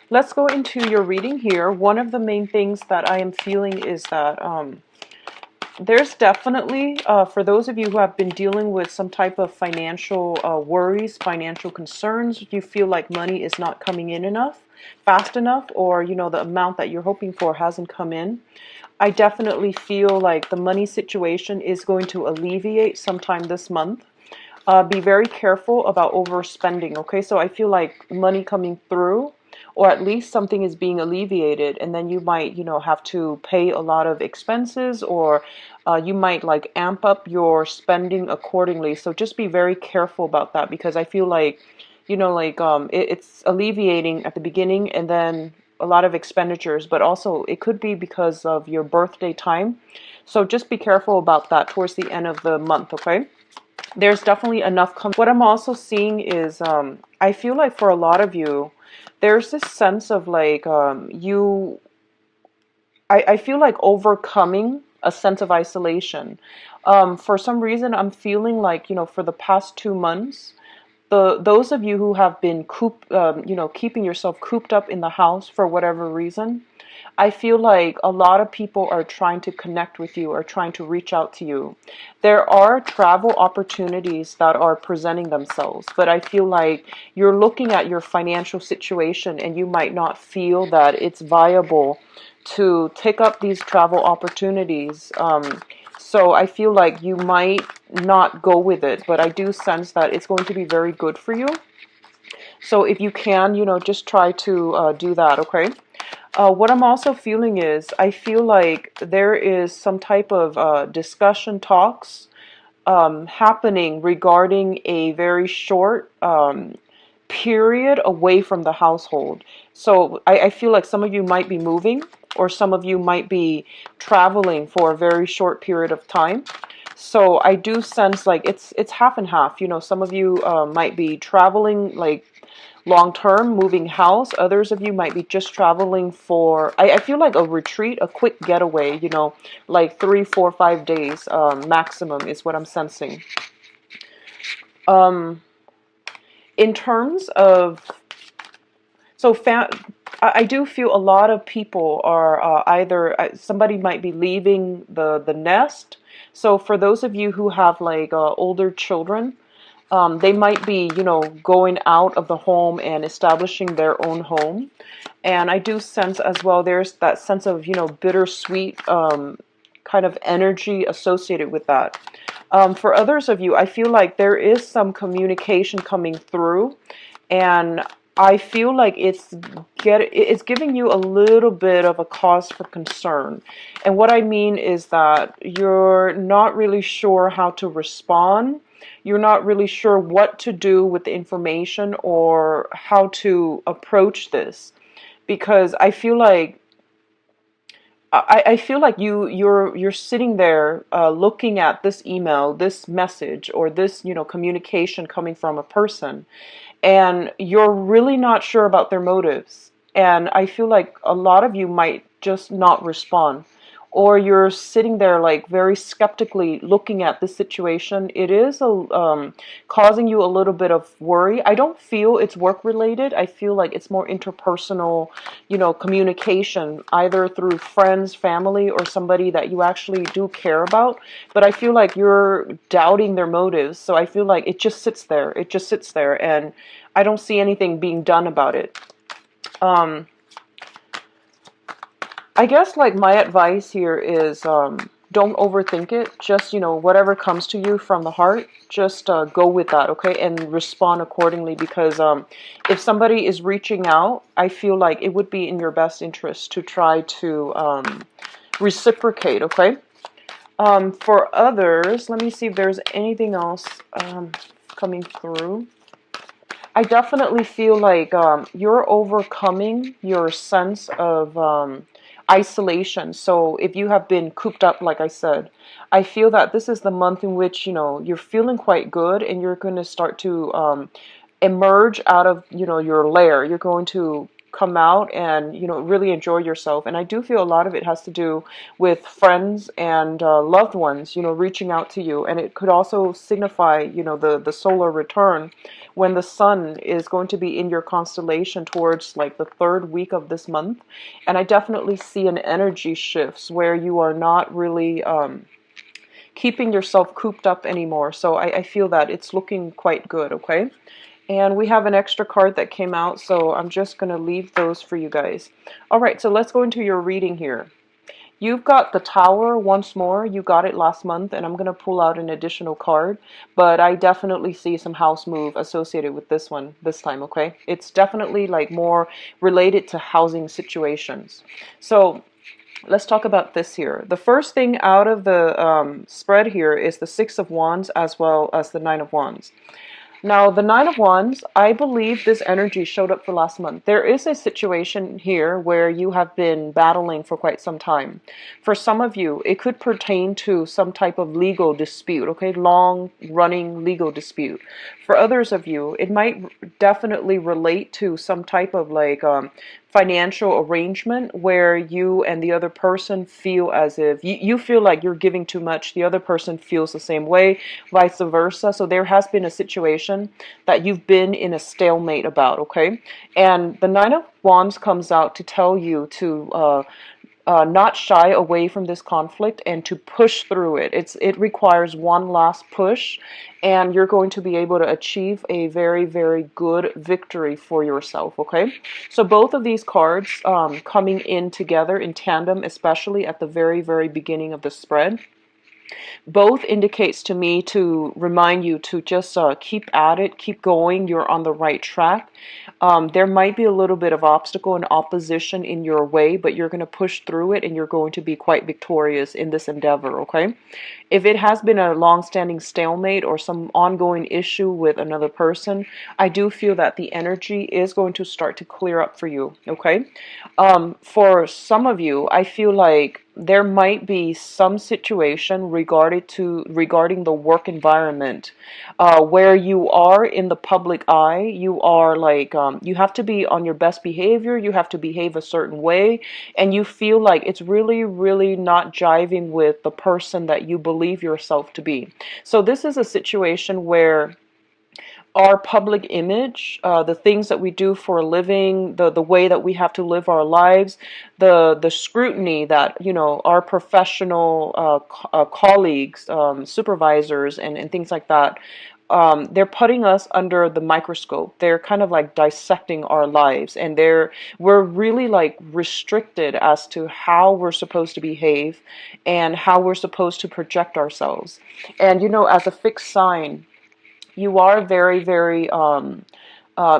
Let's go into your reading here. One of the main things that I am feeling is that there's definitely, for those of you who have been dealing with some type of financial worries, financial concerns, you feel like money is not coming in enough, fast enough, or, the amount that you're hoping for hasn't come in. I definitely feel like the money situation is going to alleviate sometime this month. Be very careful about overspending, okay? So I feel like money coming through, or at least something is being alleviated, and then you might, have to pay a lot of expenses, or you might like amp up your spending accordingly. So just be very careful about that, because I feel like, it's alleviating at the beginning, and then a lot of expenditures, but also it could be because of your birthday time. So just be careful about that towards the end of the month, okay? There's definitely enough. What I'm also seeing is, I feel like for a lot of you, there's this sense of like, I feel like overcoming a sense of isolation. For some reason, I'm feeling like, for the past 2 months, those of you who have been keeping yourself cooped up in the house for whatever reason, I feel like a lot of people are trying to connect with you or trying to reach out to you. There are travel opportunities that are presenting themselves, but I feel like you're looking at your financial situation and you might not feel that it's viable to take up these travel opportunities. So I feel like you might not go with it, but I do sense that it's going to be very good for you. So if you can, just try to do that, okay? What I'm also feeling is, I feel like there is some type of discussion talks happening regarding a very short period away from the household. So I feel like some of you might be moving, or some of you might be traveling for a very short period of time. So I do sense like it's half and half. Some of you might be traveling like long term, moving house. Others of you might be just traveling for, I feel like a retreat, a quick getaway, like 3, 4, 5 days maximum is what I'm sensing. Um, in terms of, so I do feel a lot of people are either, somebody might be leaving the nest. So for those of you who have like older children, they might be, going out of the home and establishing their own home. And I do sense as well, there's that sense of, bittersweet kind of energy associated with that. For others of you, I feel like there is some communication coming through, and I feel like it's giving you a little bit of a cause for concern. And what I mean is that you're not really sure how to respond. You're not really sure what to do with the information or how to approach this, because I feel like you're sitting there looking at this email, this message, or this communication coming from a person, and you're really not sure about their motives. And I feel like a lot of you might just not respond, or you're sitting there like very skeptically looking at the situation. It is causing you a little bit of worry. I don't feel it's work related. I feel like it's more interpersonal, communication, either through friends, family, or somebody that you actually do care about. But I feel like you're doubting their motives. So I feel like it just sits there. It just sits there, and I don't see anything being done about it. I guess like my advice here is, don't overthink it. Just, whatever comes to you from the heart, just go with that, okay? And respond accordingly, because if somebody is reaching out, I feel like it would be in your best interest to try to reciprocate, okay? For others, let me see if there's anything else coming through. I definitely feel like you're overcoming your sense of isolation. So if you have been cooped up, like I said, I feel that this is the month in which, you're feeling quite good, and you're going to start to emerge out of, your lair. You're going to come out and, really enjoy yourself. And I do feel a lot of it has to do with friends and loved ones, reaching out to you. And it could also signify, the solar return when the sun is going to be in your constellation towards like the third week of this month. And I definitely see an energy shifts where you are not really keeping yourself cooped up anymore. So I feel that it's looking quite good, okay? And we have an extra card that came out, so I'm just going to leave those for you guys. All right, so let's go into your reading here. You've got the Tower once more. You got it last month, and I'm going to pull out an additional card. But I definitely see some house move associated with this one this time, okay? It's definitely like more related to housing situations. So let's talk about this here. The first thing out of the spread here is the Six of Wands as well as the Nine of Wands. Now, the Nine of Wands, I believe this energy showed up for last month. There is a situation here where you have been battling for quite some time. For some of you, it could pertain to some type of legal dispute, okay? Long-running legal dispute. For others of you, it might definitely relate to some type of like financial arrangement where you and the other person feel as if you feel like you're giving too much, the other person feels the same way, vice versa. So there has been a situation that you've been in a stalemate about, okay? And the Nine of Wands comes out to tell you to not shy away from this conflict and to push through it. It requires one last push, and you're going to be able to achieve a very, very good victory for yourself, okay? So both of these cards coming in together in tandem, especially at the very, very beginning of the spread, both indicates to me to remind you to just keep at it, keep going. You're on the right track. There might be a little bit of obstacle and opposition in your way, but you're going to push through it and you're going to be quite victorious in this endeavor, okay? If it has been a long-standing stalemate or some ongoing issue with another person, I do feel that the energy is going to start to clear up for you, okay? For some of you, I feel like there might be some situation regarding the work environment where you are in the public eye. You are like you have to be on your best behavior, you have to behave a certain way, and you feel like it's really, really not jiving with the person that you believe yourself to be. So this is a situation where our public image, the things that we do for a living, the way that we have to live our lives, the scrutiny that, our professional colleagues, supervisors, and things like that, they're putting us under the microscope. They're kind of like dissecting our lives, and we're really like restricted as to how we're supposed to behave and how we're supposed to project ourselves. And as a fixed sign, you are very, very,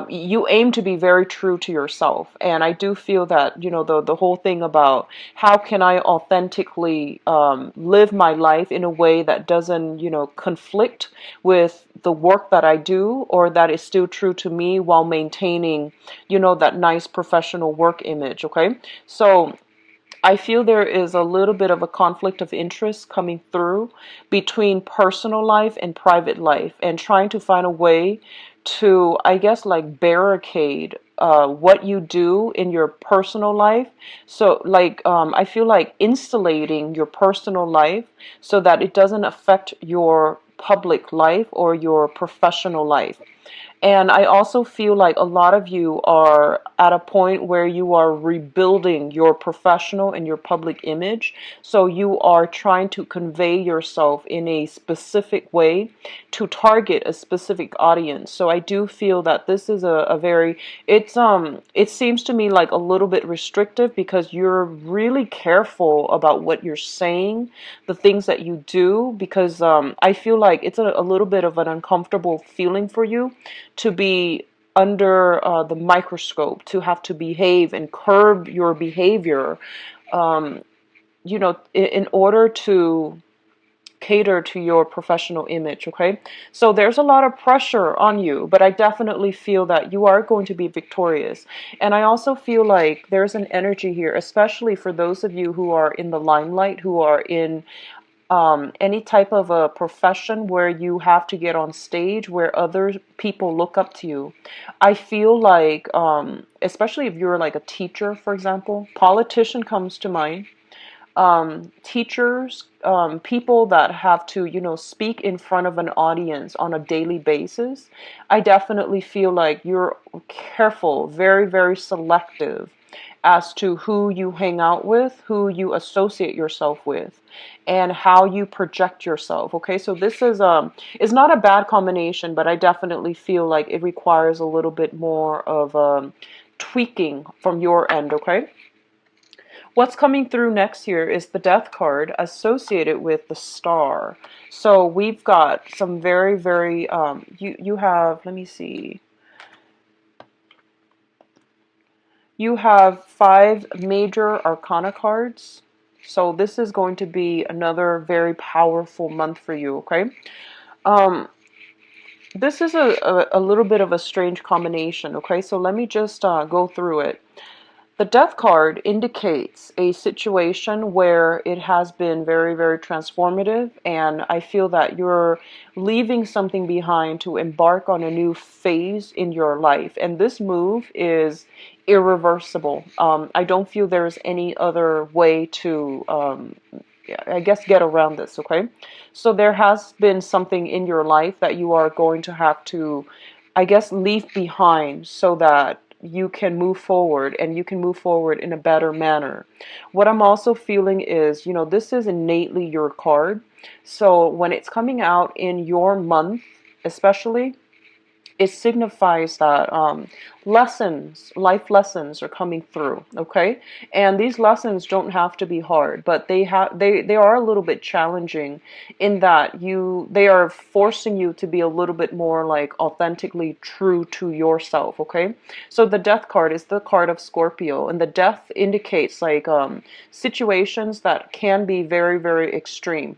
you aim to be very true to yourself. And I do feel that, the whole thing about how can I authentically live my life in a way that doesn't, conflict with the work that I do, or that is still true to me while maintaining, that nice professional work image, okay? So I feel there is a little bit of a conflict of interest coming through between personal life and private life, and trying to find a way to, I guess, like barricade what you do in your personal life. So like I feel like insulating your personal life so that it doesn't affect your public life or your professional life. And I also feel like a lot of you are at a point where you are rebuilding your professional and your public image. So you are trying to convey yourself in a specific way to target a specific audience. So I do feel that this is a very, it seems to me like a little bit restrictive, because you're really careful about what you're saying, the things that you do, because I feel like it's a little bit of an uncomfortable feeling for you to be under the microscope, to have to behave and curb your behavior, in order to cater to your professional image, okay? So there's a lot of pressure on you, but I definitely feel that you are going to be victorious. And I also feel like there's an energy here, especially for those of you who are in the limelight, who are in any type of a profession where you have to get on stage where other people look up to you. I feel like, especially if you're like a teacher, for example, politician comes to mind, teachers, people that have to, speak in front of an audience on a daily basis. I definitely feel like you're careful, very, very selective as to who you hang out with, who you associate yourself with, and how you project yourself. Okay, so this is not a bad combination, but I definitely feel like it requires a little bit more of tweaking from your end. Okay. What's coming through next year is the Death card associated with the Star. So we've got some very, very, you have, let me see, you have 5 major arcana cards. So this is going to be another very powerful month for you, okay? Um, this is a little bit of a strange combination, okay? So let me just go through it. The Death card indicates a situation where it has been very, very transformative, and I feel that you're leaving something behind to embark on a new phase in your life. And this move is irreversible. I don't feel there's any other way to, I guess, get around this, okay? So there has been something in your life that you are going to have to, I guess, leave behind so that you can move forward and you can move forward in a better manner. What I'm also feeling is, this is innately your card. So when it's coming out in your month, especially, it signifies that life lessons are coming through, okay? And these lessons don't have to be hard, but they are a little bit challenging in that they are forcing you to be a little bit more like authentically true to yourself, okay? So the Death card is the card of Scorpio, and the Death indicates like situations that can be very, very extreme.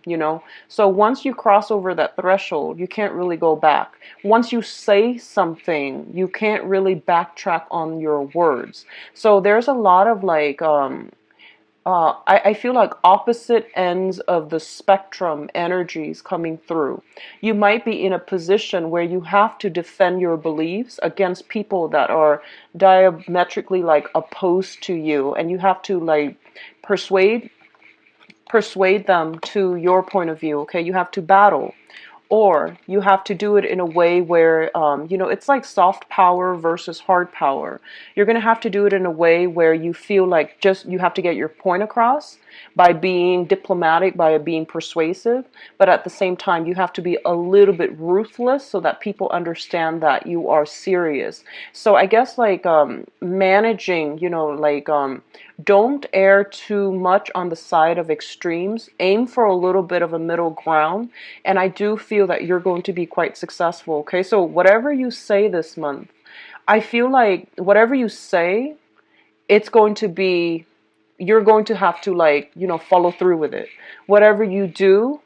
So once you cross over that threshold, you can't really go back. Once you say something, you can't really backtrack on your words. So there's a lot of like, I feel like opposite ends of the spectrum energies coming through. You might be in a position where you have to defend your beliefs against people that are diametrically like opposed to you, and you have to like persuade them to your point of view. Okay, you have to battle, or you have to do it in a way where it's like soft power versus hard power. You're going to have to do it in a way where you feel like just you have to get your point across by being diplomatic, by being persuasive, but at the same time you have to be a little bit ruthless so that people understand that you are serious. So I guess like managing, like don't err too much on the side of extremes. Aim for a little bit of a middle ground, and I do feel that you're going to be quite successful. Okay, so whatever you say this month, I feel like whatever you say, it's going to be, you're going to have to like, follow through with it. Whatever you do,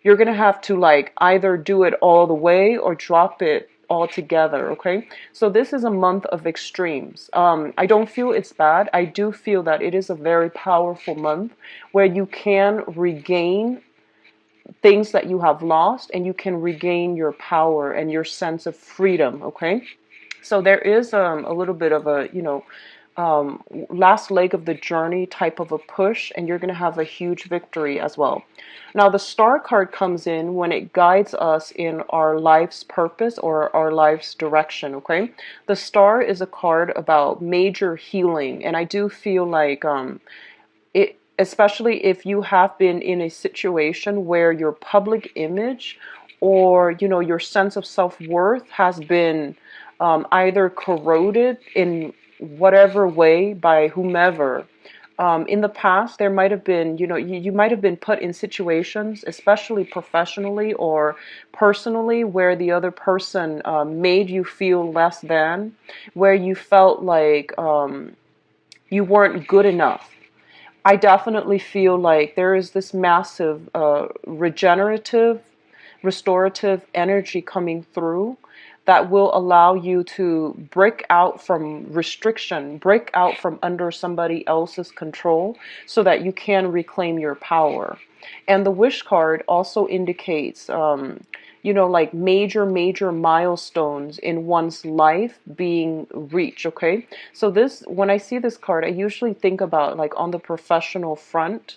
you're going to have to like either do it all the way or drop it altogether. Okay, so this is a month of extremes. I don't feel it's bad. I do feel that it is a very powerful month where you can regain things that you have lost, and you can regain your power and your sense of freedom. Okay, so there is a little bit of a last leg of the journey type of a push, and you're going to have a huge victory as well. Now the Star card comes in when it guides us in our life's purpose or our life's direction. Okay, the Star is a card about major healing, and I do feel like it, especially if you have been in a situation where your public image or your sense of self-worth has been either corroded in whatever way by whomever. In the past, there might have been, you might have been put in situations, especially professionally or personally, where the other person made you feel less than, where you felt like you weren't good enough. I definitely feel like there is this massive restorative energy coming through that will allow you to break out from restriction, break out from under somebody else's control so that you can reclaim your power. And the wish card also indicates, like major milestones in one's life being reached. Okay. So when I see this card, I usually think about like on the professional front.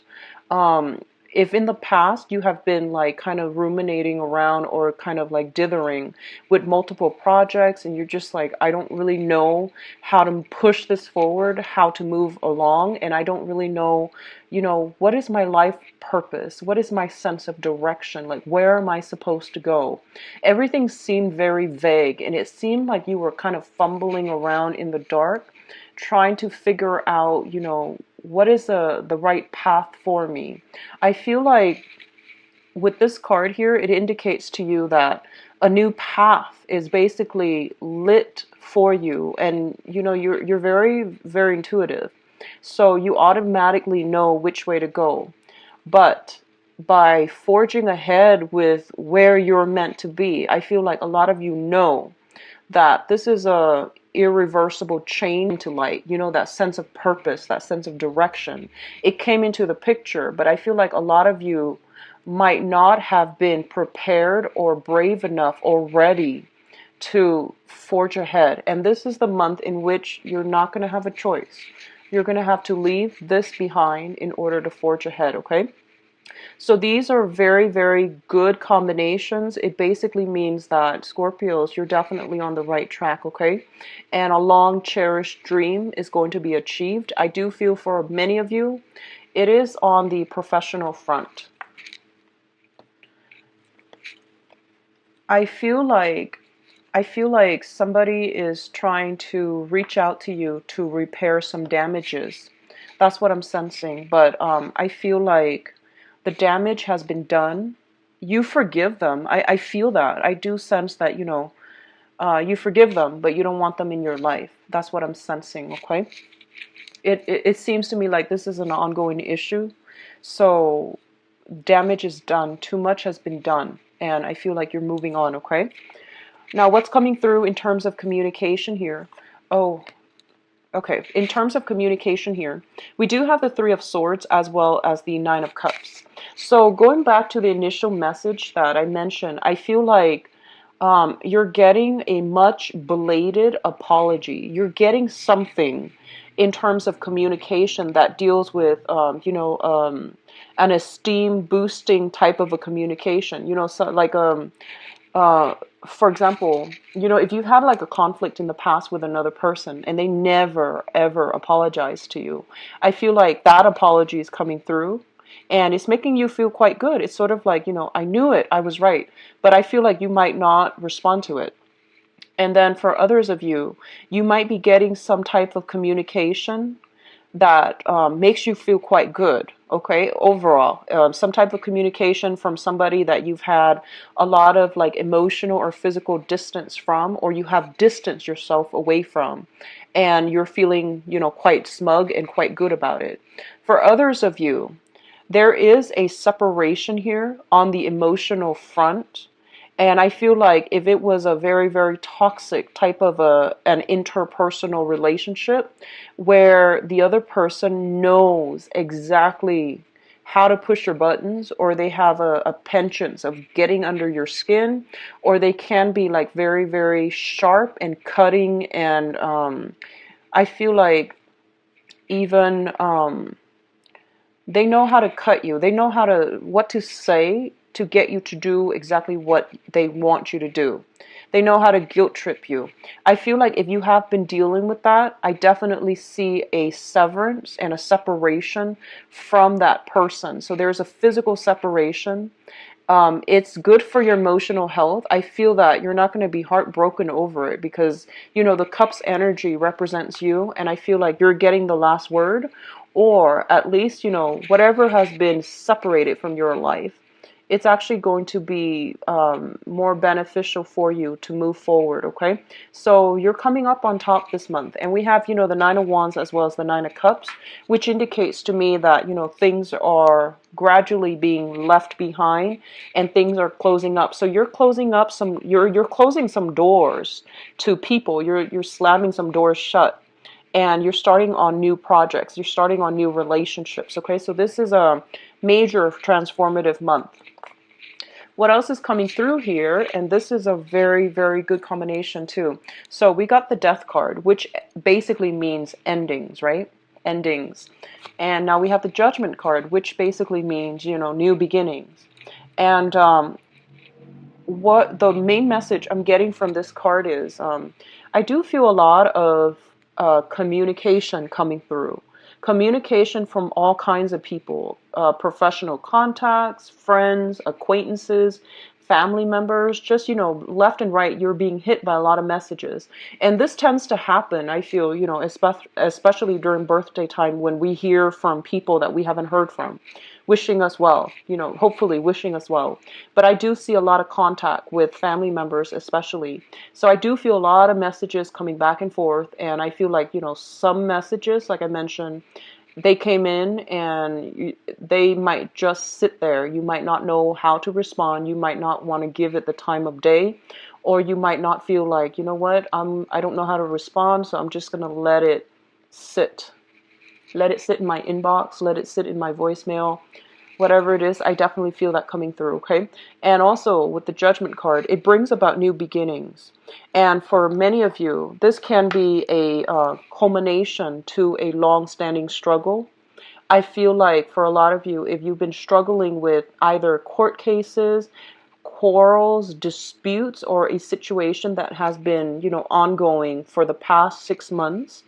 Um, if in the past you have been like kind of ruminating around or kind of like dithering with multiple projects and you're just like, I don't really know how to push this forward, how to move along, and I don't really know, what is my life purpose? What is my sense of direction? Like, where am I supposed to go? Everything seemed very vague, and it seemed like you were kind of fumbling around in the dark, trying to figure out, what is the right path for me. I feel like with this card here, it indicates to you that a new path is basically lit for you, and you're very, very intuitive. So you automatically know which way to go. But by forging ahead with where you're meant to be, I feel like a lot of you know that this is a irreversible change to light, that sense of purpose, that sense of direction. It came into the picture, but I feel like a lot of you might not have been prepared or brave enough or ready to forge ahead. And this is the month in which you're not going to have a choice. You're going to have to leave this behind in order to forge ahead, okay? So these are very, very good combinations. It basically means that Scorpios, you're definitely on the right track, okay? And a long cherished dream is going to be achieved. I do feel for many of you, it is on the professional front. I feel like somebody is trying to reach out to you to repair some damages. That's what I'm sensing. But I feel like the damage has been done. You forgive them. I feel that. I do sense that, you forgive them, but you don't want them in your life. That's what I'm sensing, okay? It seems to me like this is an ongoing issue. So damage is done. Too much has been done. And I feel like you're moving on, okay? Now, what's coming through in terms of communication here? Oh, okay. In terms of communication here, we do have the Three of Swords as well as the Nine of Cups. So going back to the initial message that I mentioned, I feel like you're getting a much belated apology. You're getting something in terms of communication that deals with, an esteem boosting type of a communication. So like uh, for example, if you've had like a conflict in the past with another person and they never ever apologize to you, I feel like that apology is coming through and it's making you feel quite good. It's sort of like, I knew it, I was right, but I feel like you might not respond to it. And then for others of you, you might be getting some type of communication that makes you feel quite good, okay, overall. Some type of communication from somebody that you've had a lot of like emotional or physical distance from, or you have distanced yourself away from, and you're feeling, quite smug and quite good about it. For others of you, there is a separation here on the emotional front. And I feel like if it was a very, very toxic type of an interpersonal relationship where the other person knows exactly how to push your buttons, or they have a penchant of getting under your skin, or they can be like very, very sharp and cutting, and I feel like even they know how to cut you. They know what to say to get you to do exactly what they want you to do. They know how to guilt trip you. I feel like if you have been dealing with that, I definitely see a severance and a separation from that person. So there's a physical separation. It's good for your emotional health. I feel that you're not going to be heartbroken over it because, the cup's energy represents you, and I feel like you're getting the last word, or at least, whatever has been separated from your life it's actually going to be more beneficial for you to move forward, okay? So you're coming up on top this month, and we have, the Nine of Wands as well as the Nine of Cups, which indicates to me that, things are gradually being left behind and things are closing up. So you're closing up you're closing some doors to people. You're slamming some doors shut, and you're starting on new projects. You're starting on new relationships, okay? So this is a major transformative month. What else is coming through here? And this is a very, very good combination too. So we got the Death card, which basically means endings, right? Endings. And now we have the Judgment card, which basically means, new beginnings. And what the main message I'm getting from this card is, I do feel a lot of communication coming through. Communication from all kinds of people, professional contacts, friends, acquaintances, family members, just, left and right, you're being hit by a lot of messages. And this tends to happen, I feel, especially during birthday time when we hear from people that we haven't heard from, wishing us well, hopefully wishing us well. But I do see a lot of contact with family members, especially. So I do feel a lot of messages coming back and forth. And I feel like, some messages, like I mentioned, they came in and they might just sit there. You might not know how to respond. You might not want to give it the time of day, or you might not feel like, you know what, I don't know how to respond, so I'm just going to let it sit. Let it sit in my inbox, let it sit in my voicemail, whatever it is. I definitely feel that coming through, okay? And also with the Judgment card, it brings about new beginnings. And for many of you, this can be a culmination to a long-standing struggle. I feel like for a lot of you, if you've been struggling with either court cases, quarrels, disputes, or a situation that has been, ongoing for the past 6 months,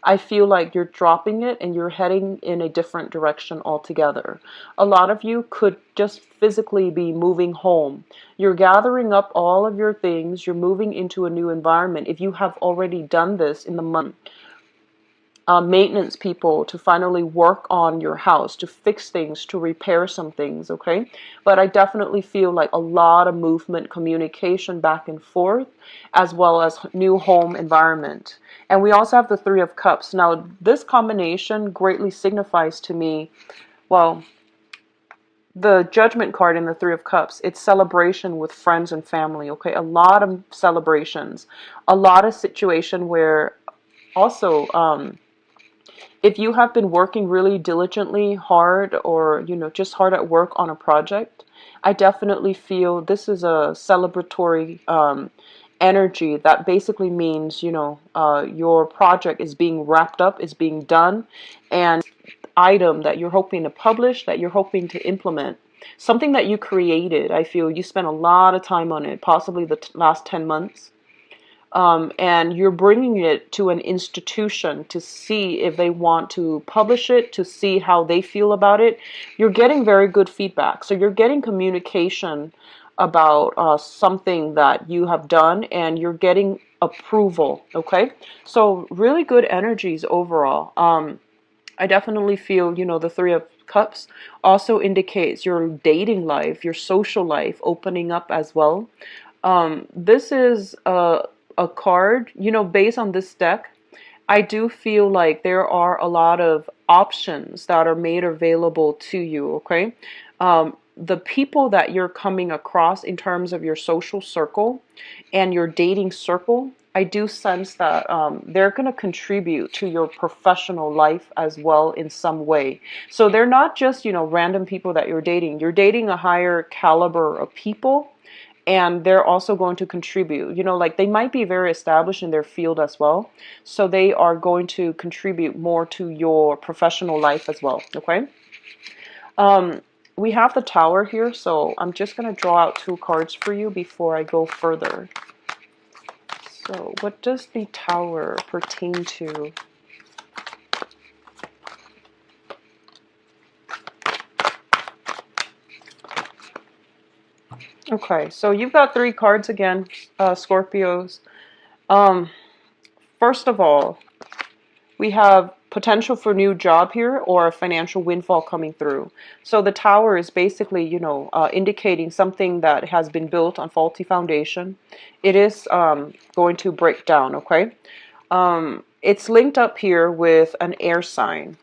I feel like you're dropping it and you're heading in a different direction altogether. A lot of you could just physically be moving home. You're gathering up all of your things. You're moving into a new environment. If you have already done this in the month, maintenance people to finally work on your house, to fix things, to repair some things, okay? But I definitely feel like a lot of movement, communication back and forth, as well as new home environment. And we also have the Three of Cups. Now, this combination greatly signifies to me, well, the Judgment card in the Three of Cups, it's celebration with friends and family, okay? A lot of celebrations, a lot of situation where also, if you have been working really diligently, hard, or, just hard at work on a project, I definitely feel this is a celebratory energy that basically means, your project is being wrapped up, is being done, and item that you're hoping to publish, that you're hoping to implement, something that you created. I feel you spent a lot of time on it, possibly the last 10 months. And you're bringing it to an institution to see if they want to publish it, to see how they feel about it. You're getting very good feedback. So you're getting communication about something that you have done, and you're getting approval, okay? So really good energies overall. I definitely feel, the Three of Cups also indicates your dating life, your social life opening up as well. This is a card, based on this deck. I do feel like there are a lot of options that are made available to you, okay? The people that you're coming across in terms of your social circle and your dating circle, I do sense that they're going to contribute to your professional life as well in some way. So they're not just, random people that you're dating. You're dating a higher caliber of people, and they're also going to contribute. Like they might be very established in their field as well. So they are going to contribute more to your professional life as well, okay? We have the Tower here, so I'm just going to draw out 2 cards for you before I go further. So what does the Tower pertain to? Okay, so you've got 3 cards again, Scorpios. First of all, we have potential for new job here or a financial windfall coming through. So the tower is basically, indicating something that has been built on faulty foundation. It is going to break down, okay? It's linked up here with an air sign.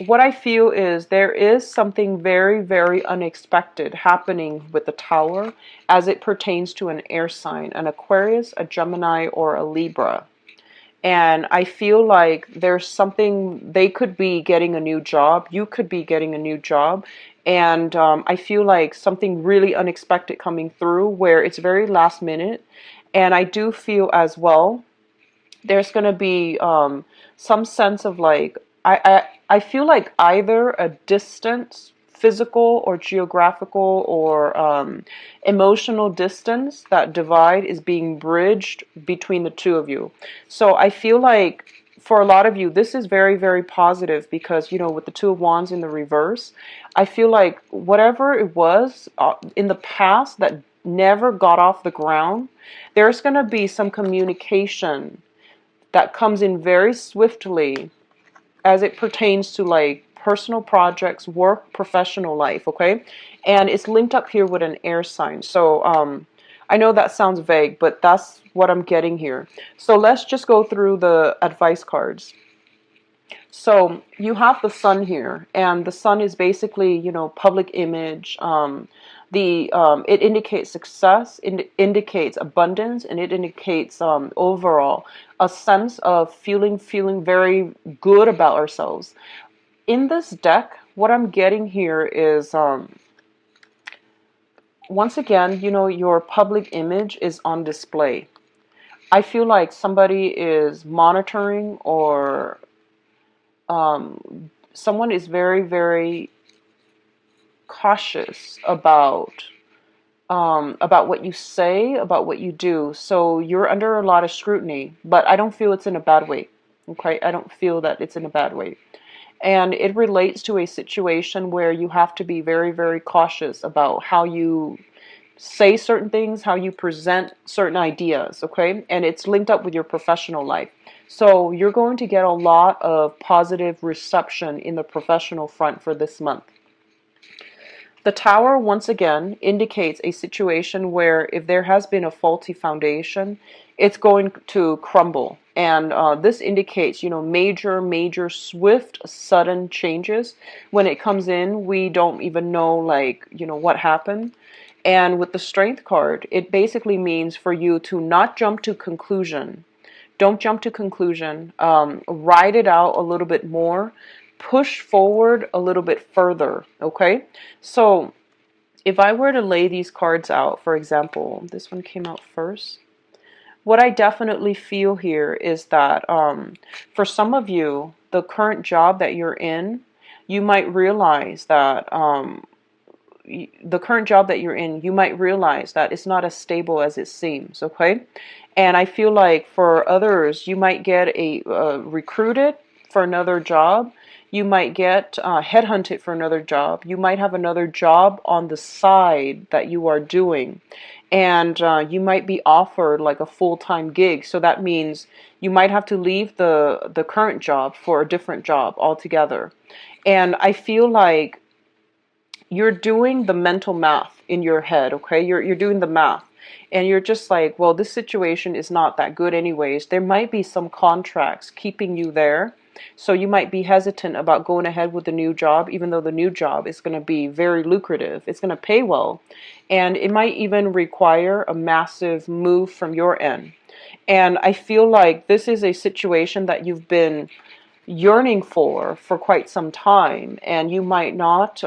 What I feel is there is something very, very unexpected happening with the tower as it pertains to an air sign, an Aquarius, a Gemini, or a Libra. And I feel like there's something, they could be getting a new job, you could be getting a new job, and I feel like something really unexpected coming through where it's very last minute. And I do feel as well there's going to be some sense of like, I feel like either a distance, physical or geographical or emotional distance, that divide is being bridged between the two of you. So I feel like for a lot of you, this is very, very positive because, with the Two of Wands in the reverse, I feel like whatever it was in the past that never got off the ground, there's going to be some communication that comes in very swiftly as it pertains to like personal projects, work, professional life, okay? And it's linked up here with an air sign. So I know that sounds vague, but that's what I'm getting here. So let's just go through the advice cards. So you have the sun here, and the sun is basically, public image. It indicates success, it indicates abundance, and it indicates overall a sense of feeling very good about ourselves. In this deck, what I'm getting here is once again, your public image is on display. I feel like somebody is monitoring or someone is very, very cautious about what you say, about what you do. So you're under a lot of scrutiny, but I don't feel it's in a bad way. Okay, I don't feel that it's in a bad way. And it relates to a situation where you have to be very, very cautious about how you say certain things, how you present certain ideas, okay? And it's linked up with your professional life. So you're going to get a lot of positive reception in the professional front for this month. The tower, once again, indicates a situation where if there has been a faulty foundation, it's going to crumble. And this indicates, major, swift, sudden changes. When it comes in, we don't even know, what happened. And with the Strength card, it basically means for you to not jump to conclusion. Don't jump to conclusion. Ride it out a little bit more. Push forward a little bit further, okay? So if I were to lay these cards out, for example, this one came out first. What I definitely feel here is that for some of you, the current job that you're in, you might realize that you might realize that it's not as stable as it seems, okay? And I feel like for others, you might get recruited for another job. You might get headhunted for another job. You might have another job on the side that you are doing. And you might be offered like a full-time gig. So that means you might have to leave the current job for a different job altogether. And I feel like you're doing the mental math in your head, okay? You're doing the math. And you're just like, well, this situation is not that good anyways. There might be some contracts keeping you there. So you might be hesitant about going ahead with the new job, even though the new job is going to be very lucrative. It's going to pay well. And it might even require a massive move from your end. And I feel like this is a situation that you've been yearning for quite some time. And you might not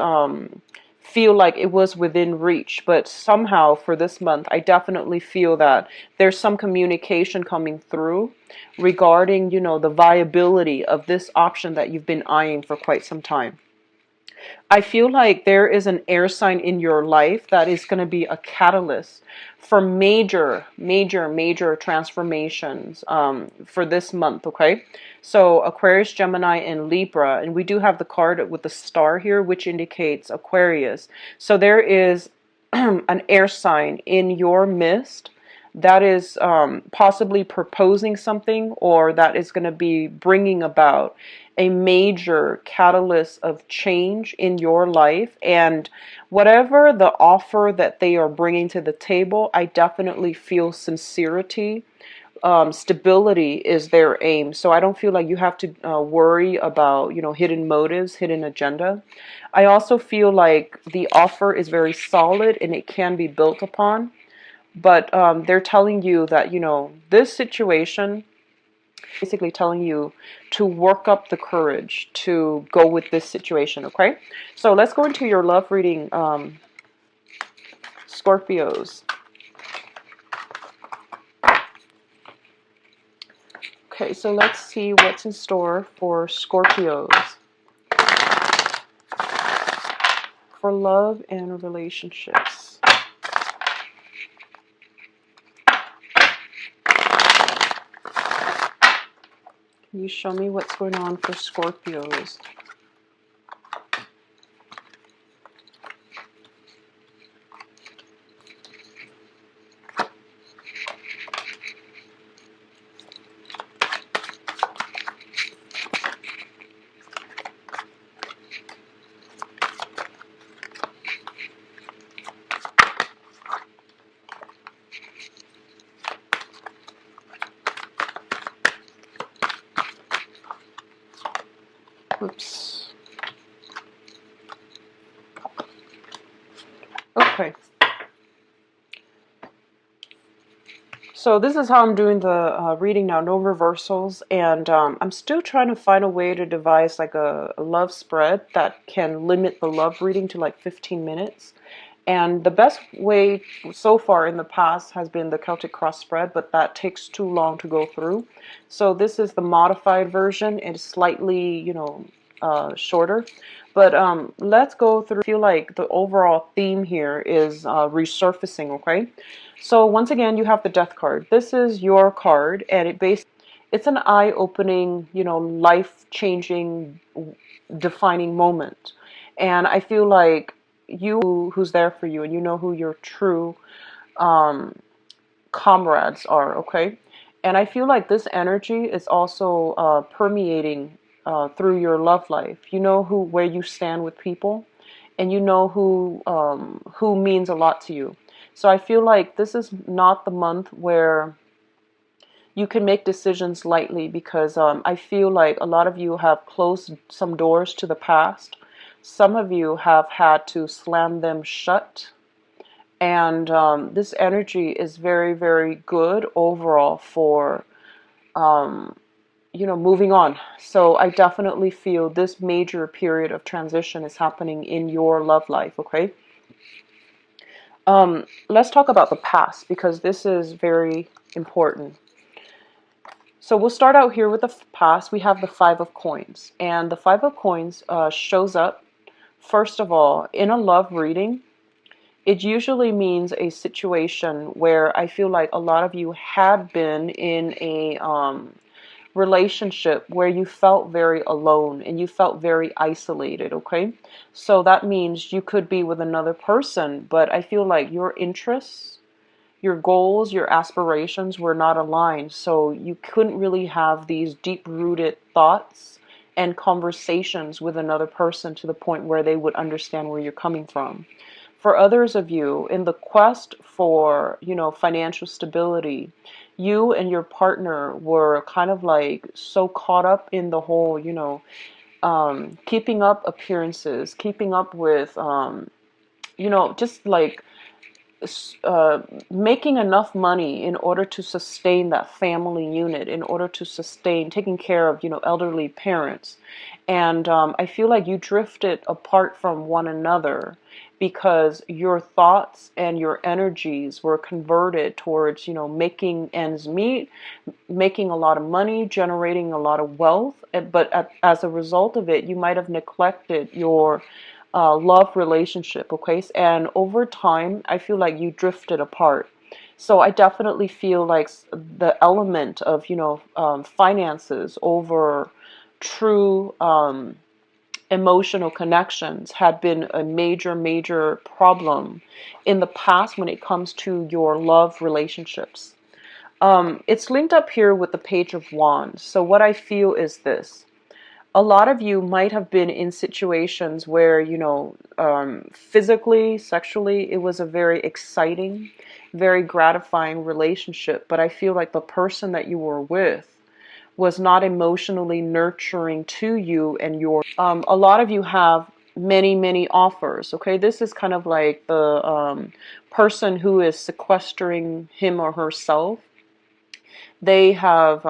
feel like it was within reach, but somehow for this month, I definitely feel that there's some communication coming through regarding, the viability of this option that you've been eyeing for quite some time. I feel like there is an air sign in your life that is going to be a catalyst for major transformations for this month, okay? So Aquarius, Gemini, and Libra, and we do have the card with the star here, which indicates Aquarius. So there is an air sign in your midst that is possibly proposing something, or that is going to be bringing about a major catalyst of change in your life. And whatever the offer that they are bringing to the table, I definitely feel sincerity. Stability is their aim. So I don't feel like you have to worry about, hidden motives, hidden agenda. I also feel like the offer is very solid and it can be built upon. But they're telling you that, this situation, basically telling you to work up the courage to go with this situation, okay? So let's go into your love reading, Scorpios. Okay, so let's see what's in store for Scorpios for love and relationships. Can you show me what's going on for Scorpios? Oops. Okay. So this is how I'm doing the reading now, no reversals, and I'm still trying to find a way to devise like a love spread that can limit the love reading to like 15 minutes. And the best way so far in the past has been the Celtic cross spread, but that takes too long to go through. So this is the modified version. It's slightly, shorter. But let's go through. I feel like the overall theme here is resurfacing, okay? So once again, you have the Death card. This is your card, and it's an eye-opening, life-changing, defining moment. And I feel like who's there for you, and you know who your true um, comrades are, okay? And I feel like this energy is also permeating through your love life. You know where you stand with people, and you know who means a lot to you. So I feel like this is not the month where you can make decisions lightly, because I feel like a lot of you have closed some doors to the past. Some of you have had to slam them shut. And this energy is very, very good overall for, moving on. So I definitely feel this major period of transition is happening in your love life, okay? Let's talk about the past, because this is very important. So we'll start out here with the past. We have the Five of Coins. And the Five of Coins shows up, first of all, in a love reading. It usually means a situation where I feel like a lot of you had been in a relationship where you felt very alone and you felt very isolated, okay? So that means you could be with another person, but I feel like your interests, your goals, your aspirations were not aligned. So you couldn't really have these deep-rooted thoughts and conversations with another person to the point where they would understand where you're coming from. For others of you, in the quest for, financial stability, you and your partner were kind of like so caught up in the whole, keeping up appearances, keeping up with, just like making enough money in order to sustain that family unit, in order to sustain taking care of, elderly parents. And I feel like you drifted apart from one another because your thoughts and your energies were converted towards, making ends meet, making a lot of money, generating a lot of wealth. But as a result of it, you might have neglected your love relationship, okay? And over time, I feel like you drifted apart. So I definitely feel like the element of, finances over true emotional connections had been a major, major problem in the past when it comes to your love relationships. It's linked up here with the Page of Wands. So what I feel is this. A lot of you might have been in situations where, physically, sexually, it was a very exciting, very gratifying relationship. But I feel like the person that you were with was not emotionally nurturing to you and your. A lot of you have many, many offers. Okay, this is kind of like the person who is sequestering him or herself. They have,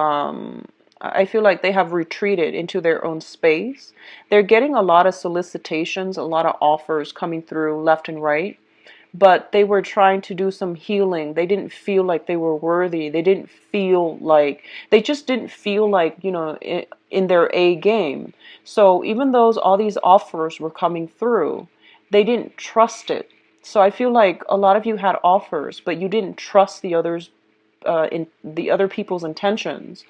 I feel like they have retreated into their own space. They're getting a lot of solicitations, a lot of offers coming through left and right, but they were trying to do some healing. They didn't feel like they were worthy. They just didn't feel like, in their A game. So even though all these offers were coming through, they didn't trust it. So I feel like a lot of you had offers, but you didn't trust the others, in the other people's intentions,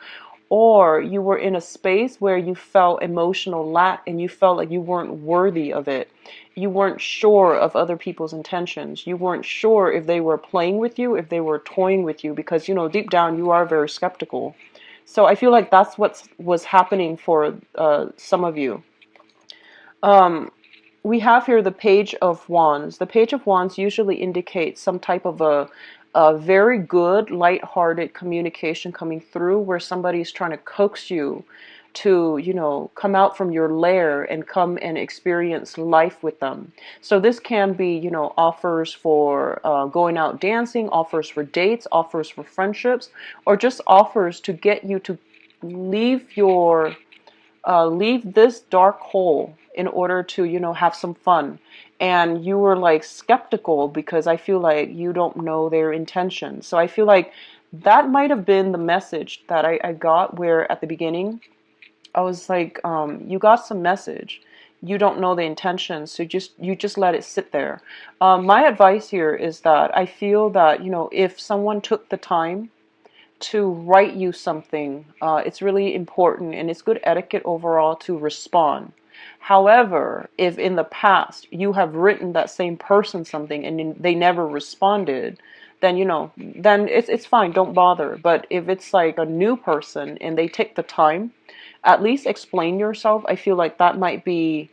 or you were in a space where you felt emotional lack and you felt like you weren't worthy of it. You weren't sure of other people's intentions. You weren't sure if they were playing with you, if they were toying with you, because deep down you are very skeptical. So I feel like that's what was happening for some of you. We have here the Page of Wands. The Page of Wands usually indicates some type of a very good, light-hearted communication coming through where somebody's trying to coax you to, come out from your lair and come and experience life with them. So this can be, offers for going out dancing, offers for dates, offers for friendships, or just offers to get you to leave leave this dark hole in order to, have some fun. And you were like skeptical because I feel like you don't know their intentions. So I feel like that might have been the message that I got, where at the beginning I was like, you got some message. You don't know the intentions, so you just let it sit there. My advice here is that I feel that, if someone took the time to write you something, it's really important and it's good etiquette overall to respond. However, if in the past you have written that same person something and they never responded, then then it's fine, don't bother. But if it's like a new person and they take the time, at least explain yourself. I feel like that might ease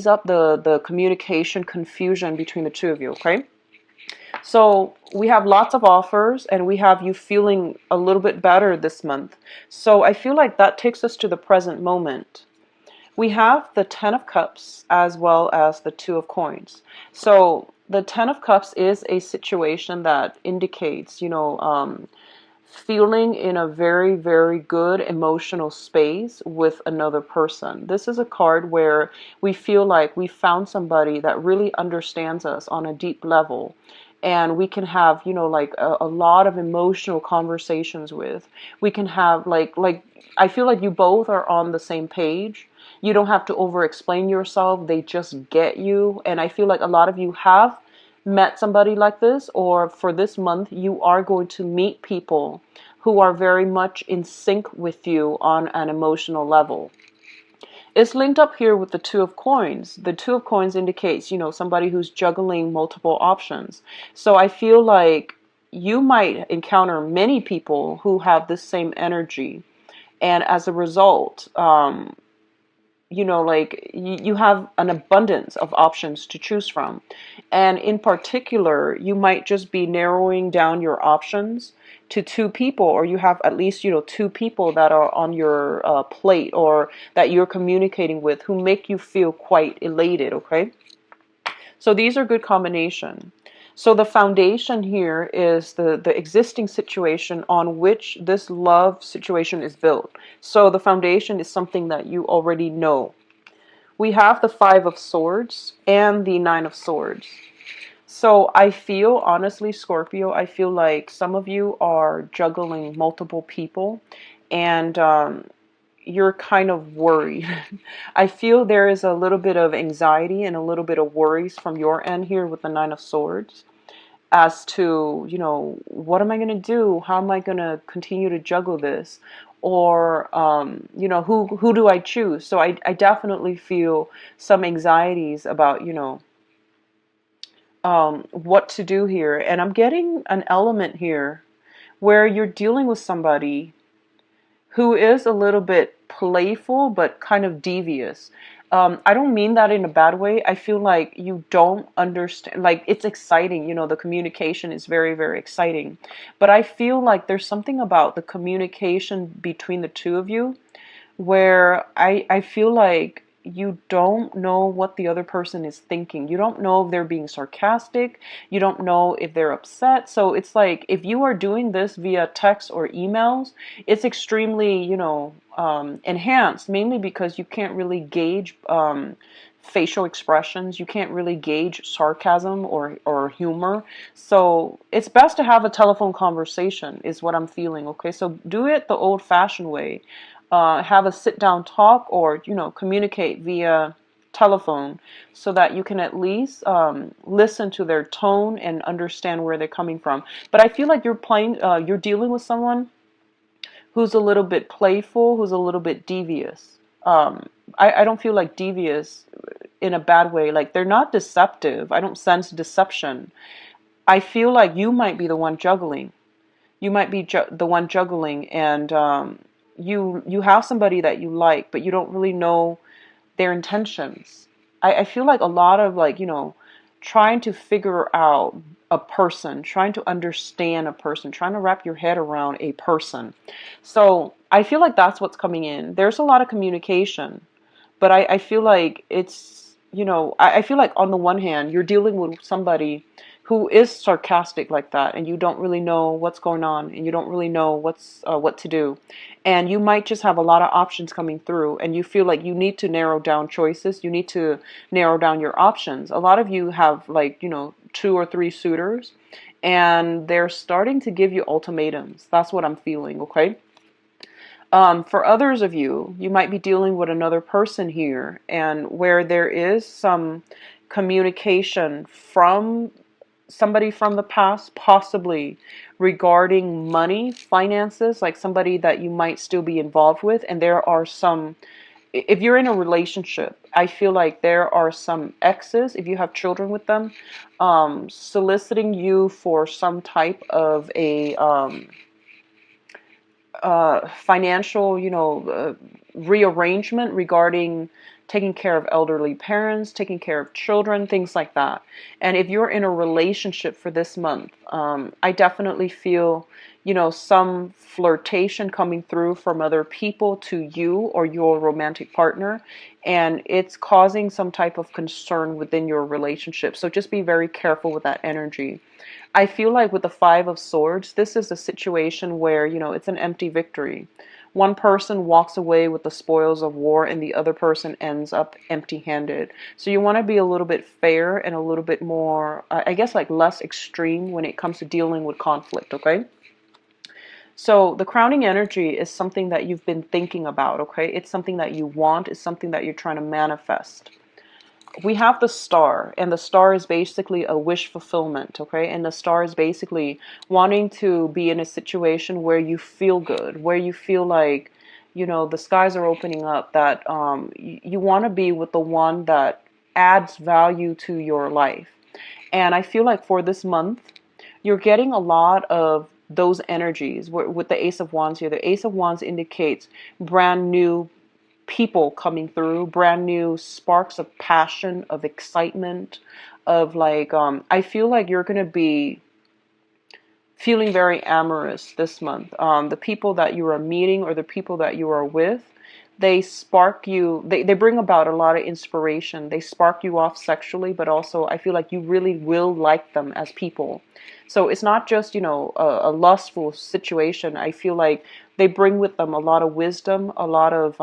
up the communication confusion between the two of you, okay? So we have lots of offers and we have you feeling a little bit better this month. So I feel like that takes us to the present moment. We have the Ten of Cups as well as the Two of Coins. So the Ten of Cups is a situation that indicates, feeling in a very, very good emotional space with another person. This is a card where we feel like we found somebody that really understands us on a deep level. And we can have, like a lot of emotional conversations with. We can have I feel like you both are on the same page. You don't have to over explain yourself. They just get you. And I feel like a lot of you have met somebody like this, or for this month, you are going to meet people who are very much in sync with you on an emotional level. It's linked up here with the Two of Coins. The Two of Coins indicates, somebody who's juggling multiple options. So I feel like you might encounter many people who have this same energy. And as a result, you have an abundance of options to choose from. And in particular, you might just be narrowing down your options to two people, or you have at least, two people that are on your plate or that you're communicating with who make you feel quite elated, okay? So these are good combination. So the foundation here is the existing situation on which this love situation is built. So the foundation is something that you already know. We have the Five of Swords and the Nine of Swords. So I feel, honestly, Scorpio, I feel like some of you are juggling multiple people and you're kind of worried. I feel there is a little bit of anxiety and a little bit of worries from your end here with the Nine of Swords as to, what am I going to do? How am I going to continue to juggle this? or who do I choose? So I definitely feel some anxieties about what to do here. And I'm getting an element here where you're dealing with somebody who is a little bit playful but kind of devious. I don't mean that in a bad way. I feel like you don't understand. Like, it's exciting, the communication is very, very exciting. But I feel like there's something about the communication between the two of you where I feel like you don't know what the other person is thinking. You don't know if they're being sarcastic. You don't know if they're upset. So it's like, if you are doing this via text or emails, it's extremely, enhanced, mainly because you can't really gauge facial expressions. You can't really gauge sarcasm or humor. So it's best to have a telephone conversation, is what I'm feeling. Okay, so do it the old-fashioned way. Have a sit-down talk, or communicate via telephone, so that you can at least listen to their tone and understand where they're coming from. But I feel like you're dealing with someone who's a little bit playful, who's a little bit devious. I don't feel like devious in a bad way. Like, they're not deceptive. I don't sense deception. I feel like you might be the one juggling. You might be the one juggling, and you have somebody that you like, but you don't really know their intentions. I feel like a lot of, like, trying to figure out a person, trying to understand a person, trying to wrap your head around a person. So I feel like that's what's coming in. There's a lot of communication, but I feel like it's, I feel like on the one hand, you're dealing with somebody who is sarcastic like that, and you don't really know what's going on, and you don't really know what to do. And you might just have a lot of options coming through, and you feel like you need to narrow down choices. You need to narrow down your options. A lot of you have, like, 2 or 3 suitors, and they're starting to give you ultimatums. That's what I'm feeling, okay? For others of you, you might be dealing with another person here, and where there is some communication from somebody from the past, possibly regarding money, finances, like somebody that you might still be involved with. And there are some, if you're in a relationship, I feel like there are some exes, if you have children with them, soliciting you for some type of a financial, rearrangement regarding taking care of elderly parents, taking care of children, things like that. And if you're in a relationship for this month, I definitely feel, some flirtation coming through from other people to you or your romantic partner, and it's causing some type of concern within your relationship. So just be very careful with that energy. I feel like with the Five of Swords, this is a situation where, it's an empty victory. One person walks away with the spoils of war, and the other person ends up empty-handed. So you want to be a little bit fair and a little bit more, I guess, like less extreme when it comes to dealing with conflict, okay? So the crowning energy is something that you've been thinking about, okay? It's something that you want, it's something that you're trying to manifest. We have the star, and the star is basically a wish fulfillment, okay? And the star is basically wanting to be in a situation where you feel good, where you feel like, the skies are opening up, that you want to be with the one that adds value to your life. And I feel like for this month, you're getting a lot of those energies. With the Ace of Wands here, the Ace of Wands indicates brand new people coming through, brand new sparks of passion, of excitement, of like, I feel like you're going to be feeling very amorous this month. The people that you are meeting or the people that you are with, they spark you, they bring about a lot of inspiration. They spark you off sexually, but also I feel like you really will like them as people. So it's not just, a lustful situation. I feel like they bring with them a lot of wisdom, a lot of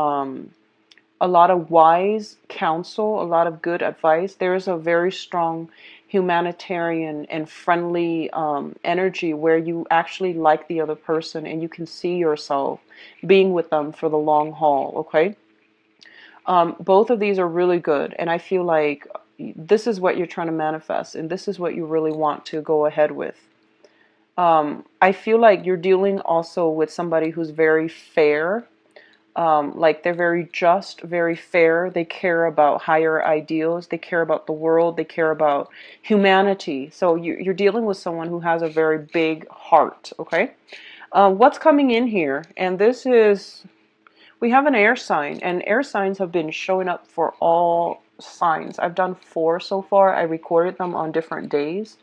wise counsel, a lot of good advice. There is a very strong humanitarian and friendly energy where you actually like the other person and you can see yourself being with them for the long haul, okay? Both of these are really good, and I feel like this is what you're trying to manifest, and this is what you really want to go ahead with. I feel like you're dealing also with somebody who's very fair. Like they're very just, very fair. They care about higher ideals. They care about the world. They care about humanity. So you're dealing with someone who has a very big heart. Okay. What's coming in here? And this is, we have an air sign, and air signs have been showing up for all signs. I've done 4 so far. I recorded them on different days.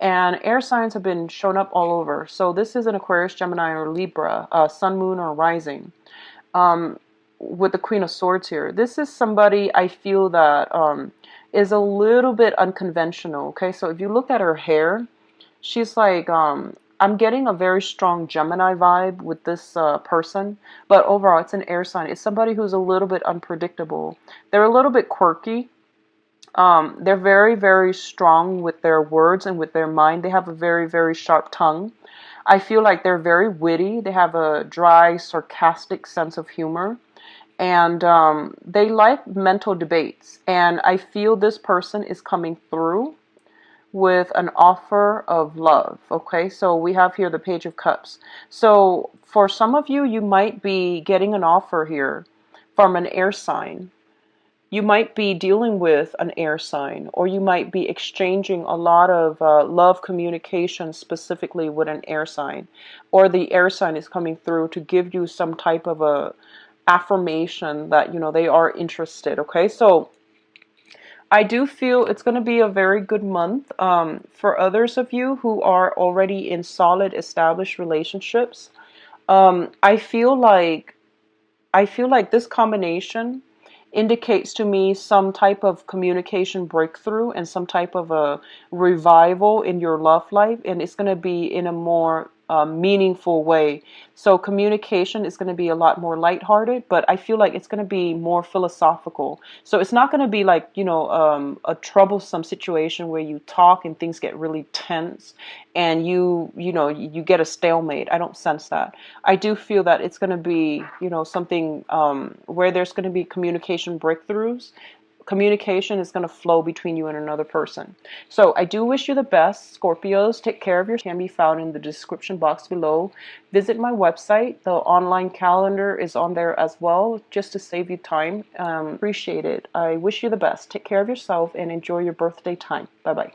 And air signs have been shown up all over. So this is an Aquarius, Gemini, or Libra, Sun, Moon, or Rising. With the Queen of Swords here, this is somebody I feel that is a little bit unconventional. Okay, so if you look at her hair, she's like, I'm getting a very strong Gemini vibe with this person, but overall it's an air sign. It's somebody who's a little bit unpredictable. They're a little bit quirky. They're very, very strong with their words and with their mind. They have a very, very sharp tongue. I feel like they're very witty. They have a dry, sarcastic sense of humor. And they like mental debates. And I feel this person is coming through with an offer of love. Okay, so we have here the Page of Cups. So for some of you, you might be getting an offer here from an air sign. You might be dealing with an air sign, or you might be exchanging a lot of love communication specifically with an air sign, or the air sign is coming through to give you some type of a affirmation that, you know, they are interested. Okay, so I do feel it's going to be a very good month. For others of you who are already in solid, established relationships, I feel like this combination indicates to me some type of communication breakthrough and some type of a revival in your love life, and it's going to be in a more meaningful way. So communication is going to be a lot more lighthearted, but I feel like it's going to be more philosophical. So it's not going to be like, you know, a troublesome situation where you talk and things get really tense and you know, you get a stalemate. I don't sense that. I do feel that it's going to be, you know, something where there's going to be communication breakthroughs. Communication is going to flow between you and another person. So I do wish you the best, Scorpios. Take care of your can be found in the description box below. Visit my website. The online calendar is on there as well, just to save you time. Appreciate it. I wish you the best. Take care of yourself and enjoy your birthday time. Bye bye.